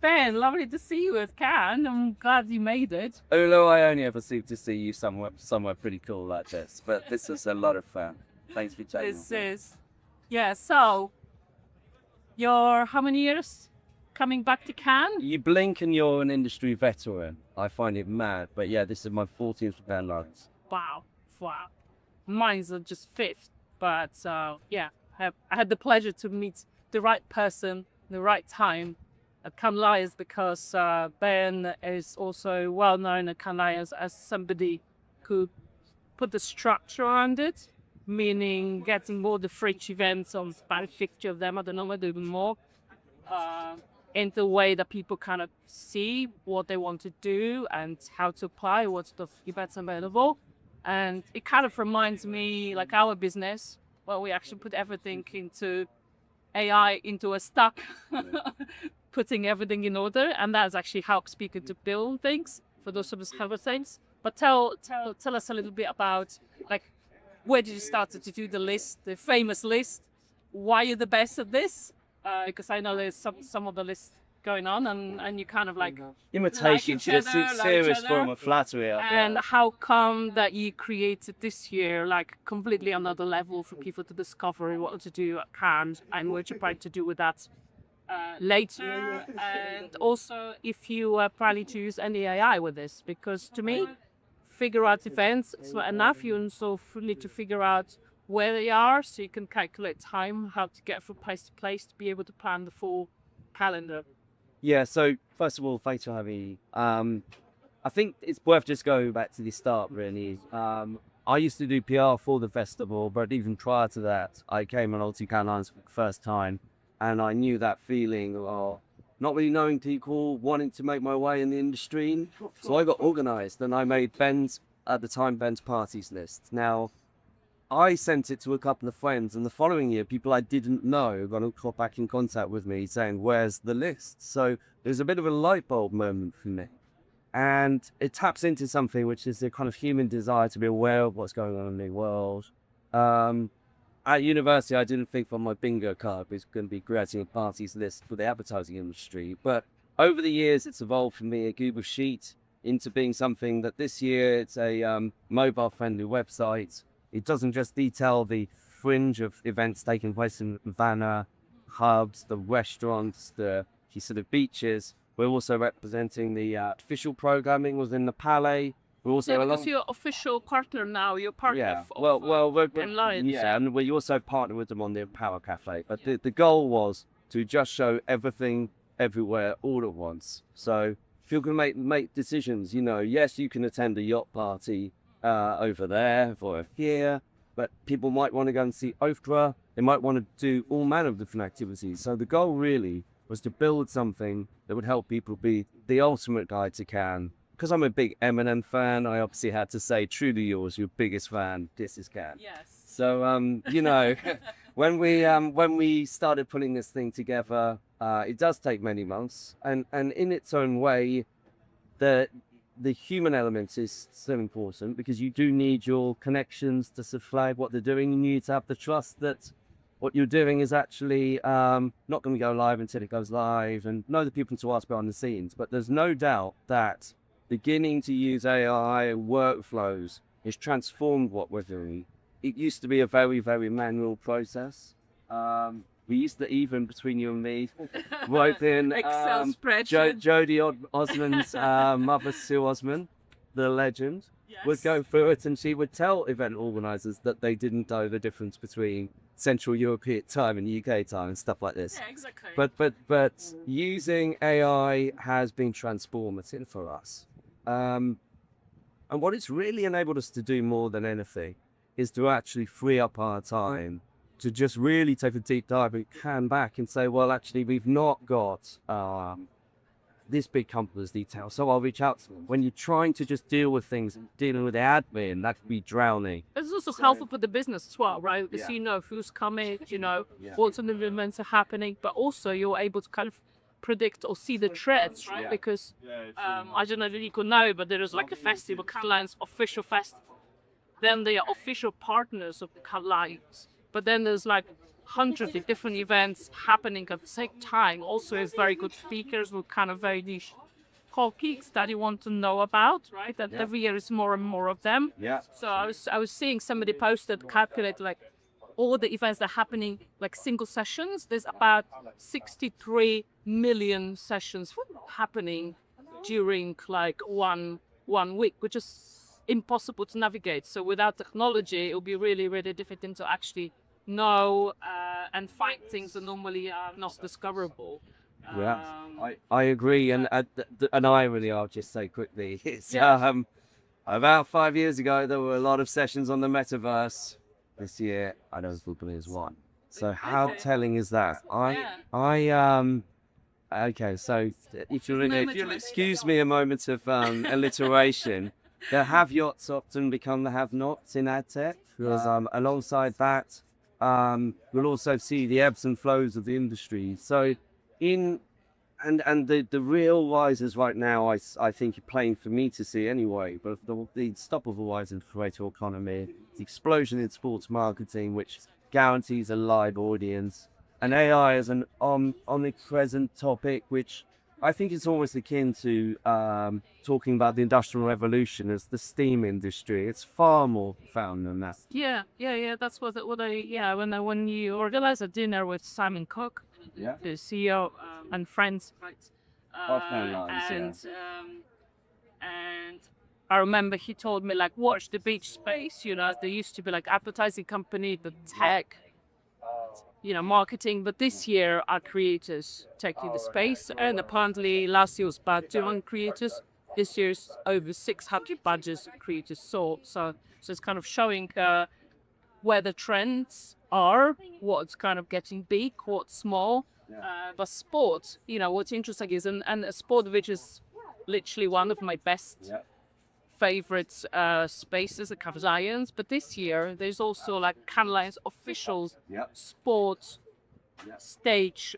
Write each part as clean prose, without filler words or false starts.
Ben, lovely to see you at Cannes. I'm glad you made it. Ula, I only ever seem to see you somewhere pretty cool like this, but this is a lot of fun. Thanks for taking This me. is, yeah, so you're how many years coming back to Cannes? You blink and you're an industry veteran. I find it mad, but yeah, this is my 14th Cannes Lions. Wow. Mine's are just fifth, but yeah, I had the pleasure to meet the right person, the right time at Cannes Lions because Ben is also well known at Cannes Lions as somebody who put the structure around it, meaning getting more the French events on about 50 of them, I don't know, maybe even more, in the way that people kind of see what they want to do and how to apply what sort of events are available. And it kind of reminds me like our business, where we actually put everything into AI, into a stack, putting everything in order. And that's actually helps people to build things for those sort of things. But tell us a little bit about like, where did you start to do the list, the famous list? Why you're the best at this? Because I know there's some of the lists going on, and you kind of like Imitation, like each just other, serious form of flattery. And how come that you created this year like completely another level for people to discover what to do at Cannes, and what you're trying to do with that later? And also, if you are planning to use any AI with this, because to me, figure out events, it's not enough. You also need to figure out where they are so you can calculate time, how to get from place to place to be able to plan the full calendar. Yeah, so first of all, thanks for having me. I think it's worth just going back to the start, really. I used to do PR for the festival, but even prior to that, I came on Ulti Cannes Lions for the first time, and I knew that feeling of not really knowing people, wanting to make my way in the industry. So I got organised, and I made Ben's parties list. Now, I sent it to a couple of friends, and the following year, people I didn't know got back in contact with me saying, "Where's the list?" So there's a bit of a light bulb moment for me. And it taps into something which is the kind of human desire to be aware of what's going on in the world. At university, I didn't think on my bingo card was going to be creating a parties list for the advertising industry. But over the years, it's evolved from being a Google Sheet into being something that this year it's a mobile-friendly website. It doesn't just detail the fringe of events taking place in Vanna, hubs, the restaurants, the sort of beaches. We're also representing the official programming within the Palais. We're also because you're official partner now. You're part of we're Lions. yeah, and we also partner with them on the Power Cafe. But the goal was to just show everything, everywhere, all at once. So if you're going to make decisions, yes, you can attend a yacht party over there for here, but people might want to go and see Opera. They might want to do all manner of different activities. So the goal really was to build something that would help people be the ultimate guide to Cannes. Because I'm a big Eminem fan, I obviously had to say, truly yours, your biggest fan, this is Cannes. Yes. So, when we started putting this thing together, it does take many months, and in its own way, the human element is so important because you do need your connections to sort of flag what they're doing. You need to have the trust that what you're doing is actually not going to go live until it goes live, and know the people to ask behind the scenes. But there's no doubt that beginning to use AI and workflows has transformed what we're doing. It used to be a very, very manual process. We used to, even between you and me, wrote in Excel spreadsheet. Jodie Osmond's mother, Sue Osmond, the legend, would go through it, and she would tell event organisers that they didn't know the difference between Central European time and UK time and stuff like this. Yeah, exactly. But using AI has been transformative for us. And what it's really enabled us to do more than anything is to actually free up our time to just really take a deep dive and come back and say, well, actually, we've not got this big company's detail, so I'll reach out to them. When you're trying to just deal with things, dealing with the admin, that could be drowning. It's also helpful for the business as well, right? Because you know who's coming, what sort of events are happening, but also you're able to kind of predict or see the trends, right? Because I don't know if you could know, but there is like a festival, Cannes Lions official festival. Then they are official partners of the Cannes Lions. But then there's like hundreds of different events happening at the same time. Also, has very good speakers with kind of very niche topics that you want to know about, right? And every year is more and more of them. Yeah. So I was seeing somebody posted calculate like all the events that are happening like single sessions. There's about 63 million sessions happening during like one week, which is impossible to navigate. So without technology, it will be really, really difficult to actually know and find things that normally are not discoverable. Yeah, I agree, and an irony I'll just say quickly is about 5 years ago there were a lot of sessions on the metaverse. This year I don't think there's one. So how telling is that? Okay, so if you'll excuse me a moment of alliteration, the have-yots often become the have-nots in ad tech, because alongside that, we'll also see the ebbs and flows of the industry. So the real rises right now, I think, are plain for me to see anyway, but the unstoppable rise in the creator economy, the explosion in sports marketing, which guarantees a live audience, and AI is an omnipresent topic, which I think is almost akin to talking about the Industrial Revolution as the steam industry. It's far more profound than that. Yeah. That's what when you organize a dinner with Simon Cook, the CEO and friends, right? And I remember he told me like, watch the beach space. There used to be like advertising company, the tech, marketing, but this year are creators taking the space, and apparently last year was about 200 creators. This year's over 600 badges creators saw. So it's kind of showing where the trends are, what's kind of getting big, what's small. But sport, what's interesting is, and a sport which is literally one of my best favorite spaces at Cannes Lions, but this year there's also like Cannes Lions official sport stage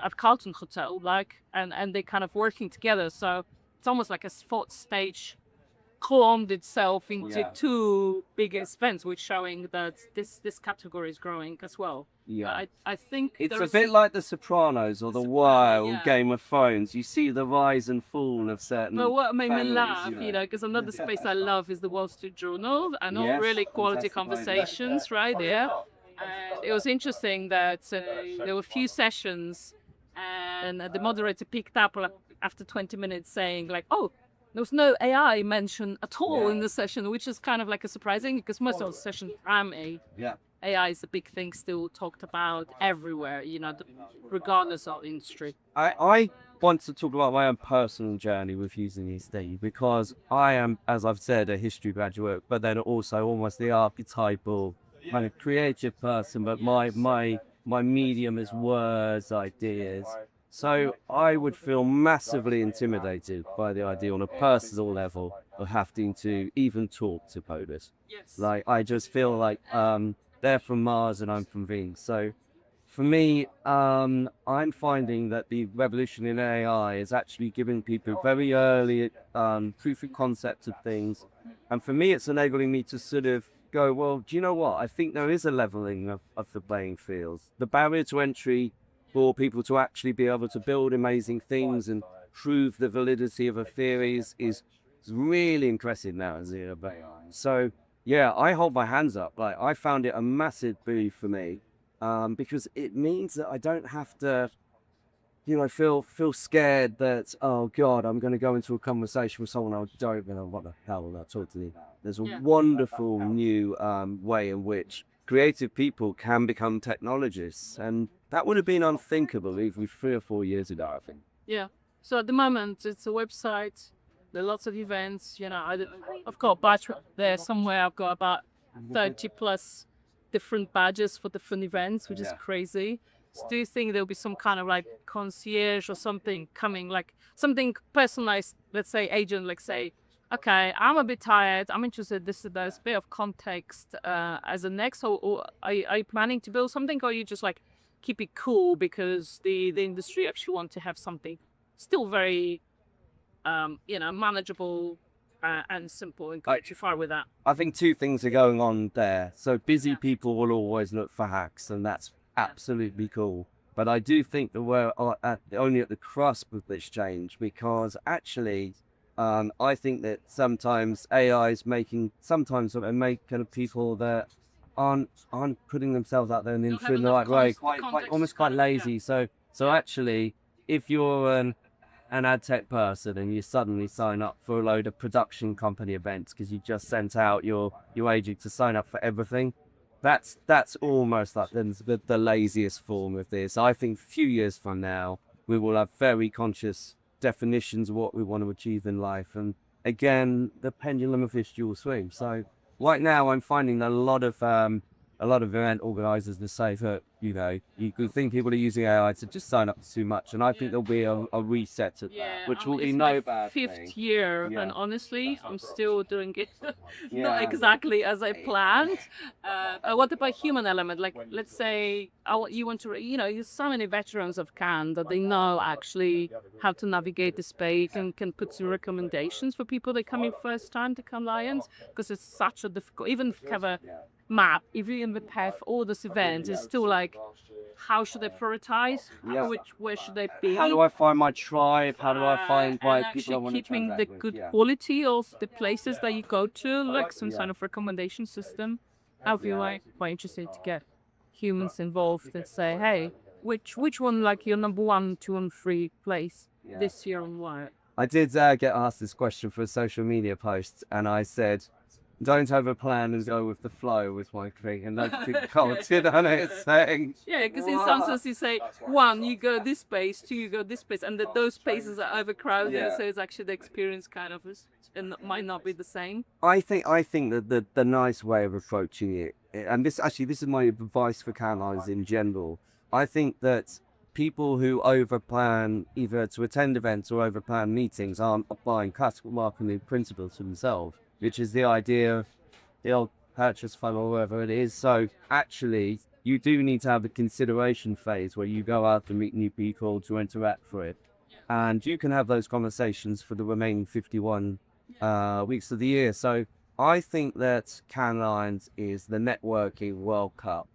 at Carlton Hotel, and they kind of working together. So it's almost like a sports stage cloned itself into two big events, which showing that this category is growing as well. I think it's a bit like The Sopranos or The Wire or Game of Thrones. You see the rise and fall of certain. But what made me families, laugh, because another space I love is the Wall Street Journal, and all really quality conversations right there. And it was interesting that there were a few sessions, and the moderator picked up after 20 minutes saying like, "Oh, there was no AI mentioned at all in the session," which is kind of like a surprising, because most of the sessions AI is a big thing still talked about everywhere, regardless of industry. I want to talk about my own personal journey with using ESD, because I am, as I've said, a history graduate, but then also almost the archetypal kind of creative person, but my medium is words, ideas. So I would feel massively intimidated by the idea on a personal level of having to even talk to coders. Like, I just feel like they're from Mars and I'm from Venus. So for me, I'm finding that the revolution in AI is actually giving people very early proof of concept of things. And for me, it's enabling me to sort of go, well, do you know what? I think there is a leveling of the playing fields. The barrier to entry for people to actually be able to build amazing things and prove the validity of a theory is really impressive now as AI. So yeah, I hold my hands up. Like, I found it a massive boon for me, because it means that I don't have to, feel scared that, oh God, I'm going to go into a conversation with someone I don't know what the hell they're talking about. There's a wonderful new way in which creative people can become technologists, and that would have been unthinkable even 3 or 4 years ago, I think. Yeah. So at the moment, it's a website. There are lots of events. I've got a badge there somewhere. I've got about 30 plus different badges for different events, which is crazy. So do you think there'll be some kind of like concierge or something coming, like something personalized? Let's say agent, like say, okay, I'm a bit tired. I'm interested. There's a bit of context as a next. Or are you planning to build something, or are you just like keep it cool because the industry actually want to have something still very manageable and simple, and go too far with that? I think two things are going on there. So busy people will always look for hacks, and that's absolutely cool. But I do think that we're only at the cusp of this change, because actually, I think that sometimes AI is making kind of people that aren't putting themselves out there and Don't have in the enough right way, context, almost kind quite of, yeah. lazy. So actually, if you're an ad tech person and you suddenly sign up for a load of production company events because you just sent out your agent to sign up for everything, that's almost like the laziest form of this. I think a few years from now we will have very conscious definitions of what we want to achieve in life, and again the pendulum of history will swing. So right now I'm finding a lot of event organizers to say that, you could think people are using AI to just sign up too much, and I think there'll be a reset to that, Yeah, which will be it's no my bad fifth thing. year, and Yeah. honestly, I'm still doing it not Yeah. exactly as I planned. What about human element? Like, let's say you want to, there's so many veterans of Cannes that they know actually how to navigate the space and can put some recommendations for people that come in first time to Cannes Lions, because it's such a difficult, even if you have a map, if you even have all this events, it's still like, how should I prioritize? Yeah. Where should they be? How do I find my tribe? How do I find and people I actually want to keeping the transact with? good Yeah. quality of the places that you go to, like some kind of recommendation system. I feel like quite interested to get humans involved and say, hey, which one like your number 1, 2, and 3 place this year and why? I did get asked this question for a social media post, and I said, don't have a plan and go with the flow with my thing, and I think commented on it saying, Yeah, because in some sense you say, 1, you go this space, 2, you go this space, and that those spaces are overcrowded, Yeah. so it's actually the experience kind of and might not be the same. I think that the nice way of approaching it, and this is my advice for canines in general. I think that people who overplan either to attend events or overplan meetings aren't applying classical marketing principles to themselves, which is the idea of the old purchase funnel or whatever it is. So actually, you do need to have the consideration phase where you go out to meet new people, to interact for it, and you can have those conversations for the remaining 51 weeks of the year. So I think that Cannes Lions is the networking World Cup.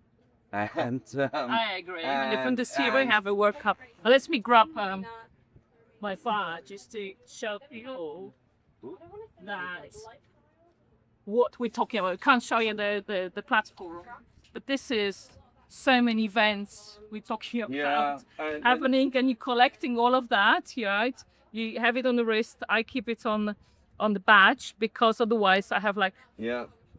And I agree. And if this year we have a World Cup, let me grab my phone just to show you that what we're talking about. I can't show you the platform, but this is so many events we're talking about happening, and you're collecting all of that, right? You have it on the wrist. I keep it on the badge, because otherwise I have like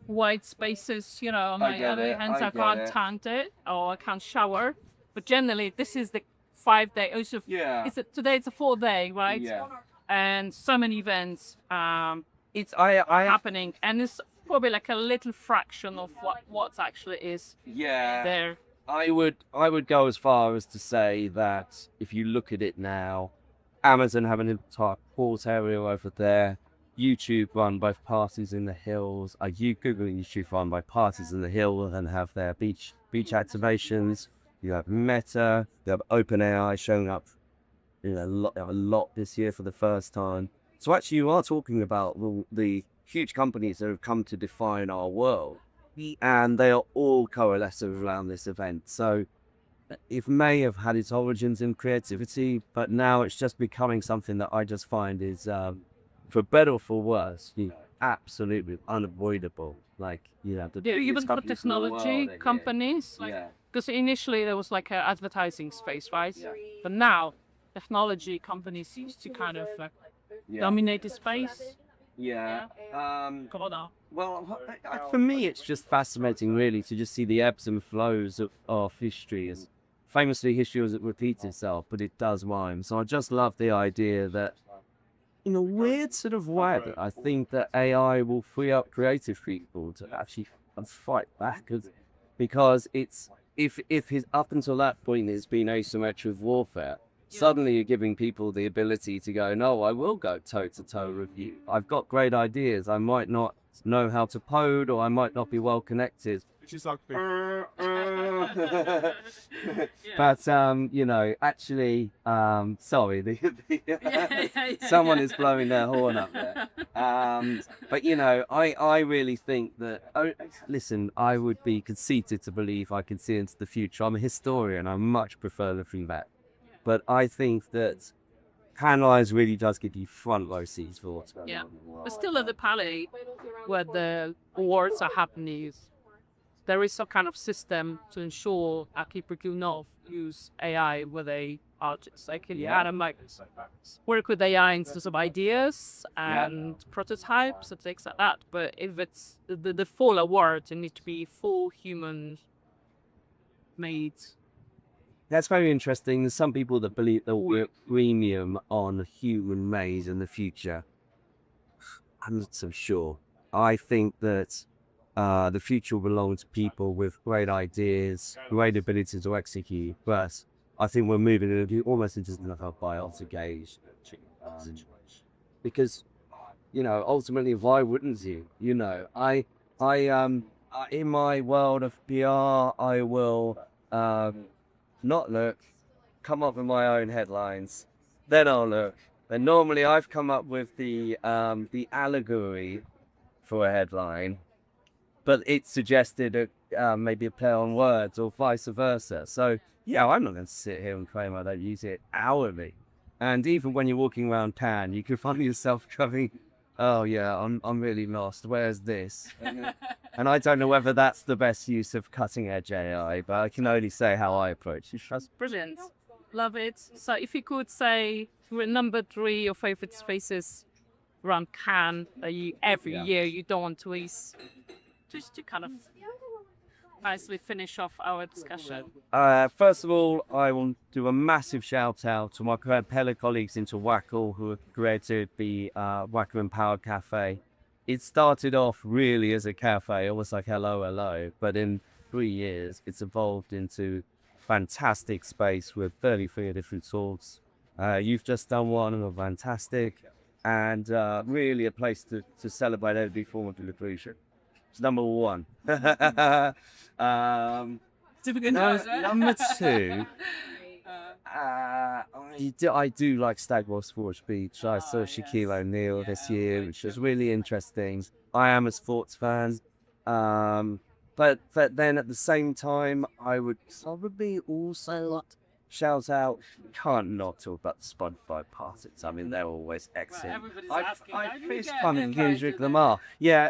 white spaces, on my other hands. I can't count it, or I can't shower. But generally, this is the 5 day. Today it's a 4 day, right? Yeah. And so many events it's I happening, and it's probably like a little fraction of what actually is there. I would go as far as to say that if you look at it now, Amazon have an entire port area over there. YouTube run by Parties in the Hills. Google YouTube run by Parties in the Hills and have their beach activations. You have Meta, you have OpenAI showing up a lot this year for the first time. So actually you are talking about the huge companies that have come to define our world, and they are all coalescing around this event. So it may have had its origins in creativity, but now it's just becoming something that I just find is for better or for worse, absolutely unavoidable. Like, even for technology companies, because initially there was like an advertising space, right? But now technology companies used to kind of dominate the space. Well, for me, it's just fascinating, really, to just see the ebbs and flows of history. As famously, history doesn't repeat itself, but it does rhyme. So I just love the idea that, in a weird sort of way, that I think that AI will free up creative people to actually fight back, because it's if his up until that point it's been asymmetric warfare. Suddenly you're giving people the ability to go, no, I will go toe to toe with you. I've got great ideas. I might not know how to code, or I might not be well connected, But you know, actually, sorry, someone is blowing their horn up there. But you know, I really think that. Oh, listen, I would be conceited to believe I can see into the future. I'm a historian. I much prefer looking back. But I think that Cannes really does give you front row seats for what's going Yeah. on in the world. But still at the Palais, where the awards are happening, there is some kind of system to ensure that people do not use AI with a artist. Like, work with AI in terms of ideas and prototypes and things like that. But if it's the full award, it needs to be full human made. That's very interesting. There's some people that believe there will be a premium on human made in the future. I'm not so sure. I think that the future will belong to people with great ideas, great ability to execute. But I think we're moving almost into a biotic age situation. Because, you know, ultimately, why wouldn't you? You know, in my world of PR, I will not look, come up with my own headlines, then I'll look. And normally I've come up with the allegory for a headline, but it suggested maybe a play on words or vice versa. So yeah, I'm not going to sit here and claim I don't use it hourly. And even when you're walking around town, you can find yourself going, oh yeah, I'm really lost. Where's this? And I don't know whether that's the best use of cutting edge AI, but I can only say how I approach it. That's brilliant. Love it. So if you could say number 3 your favorite spaces around Cannes that you every year you don't want to waste, just to kind of nicely finish off our discussion. First of all, I want to do a massive shout out to my Propeller colleagues into Wackle who have created the Wackle Empowered Cafe. It started off really as a cafe, almost like hello, but in 3 years, it's evolved into fantastic space with 33 different sorts. You've just done one and are fantastic, and really a place to celebrate every form of inclusion. It's number 1. Number 2. I do like Stagwell Sports Beach. I saw Shaquille O'Neal this year, which was really interesting. I am a sports fan. But then at the same time, I would probably also shout out, can't not talk about the Spotify parties. I mean, they're always excellent. I fist pump and Kendrick Lamar. Yeah,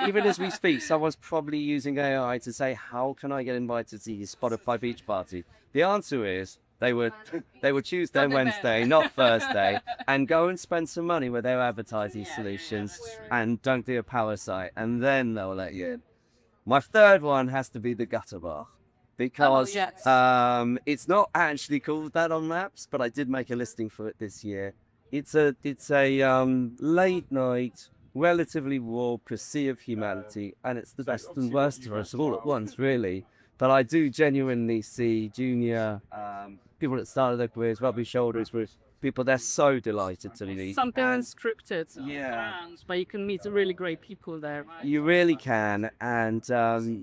even as we speak, someone's probably using AI to say, how can I get invited to the Spotify beach party? The answer is, they were Tuesday and Wednesday, not Thursday, and go and spend some money with their advertising solutions and don't do a power site, and then they'll let you in. My third one has to be the Gutter Bar, because it's not actually called that on maps, but I did make a listing for it this year. It's a late night, relatively raw pursuit of humanity, and it's the best and worst of us all at once, really. But I do genuinely see junior people that started their careers, rubbing shoulders with people they're so delighted to meet. Something unscripted. Yeah. But you can meet really great people there. You really can, and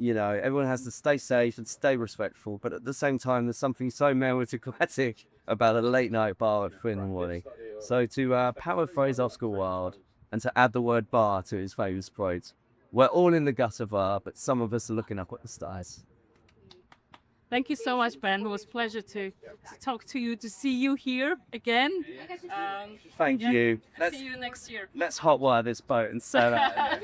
you know, everyone has to stay safe and stay respectful, but at the same time there's something so meritocratic about a late night bar at 3 in the morning. So to paraphrase Oscar Wilde and to add the word bar to his famous quote, we're all in the gutter bar, but some of us are looking up at the stars. Thank you so much, Ben. It was a pleasure to talk to you, to see you here again. Thank you. See you next year. Let's hotwire this boat and sail out.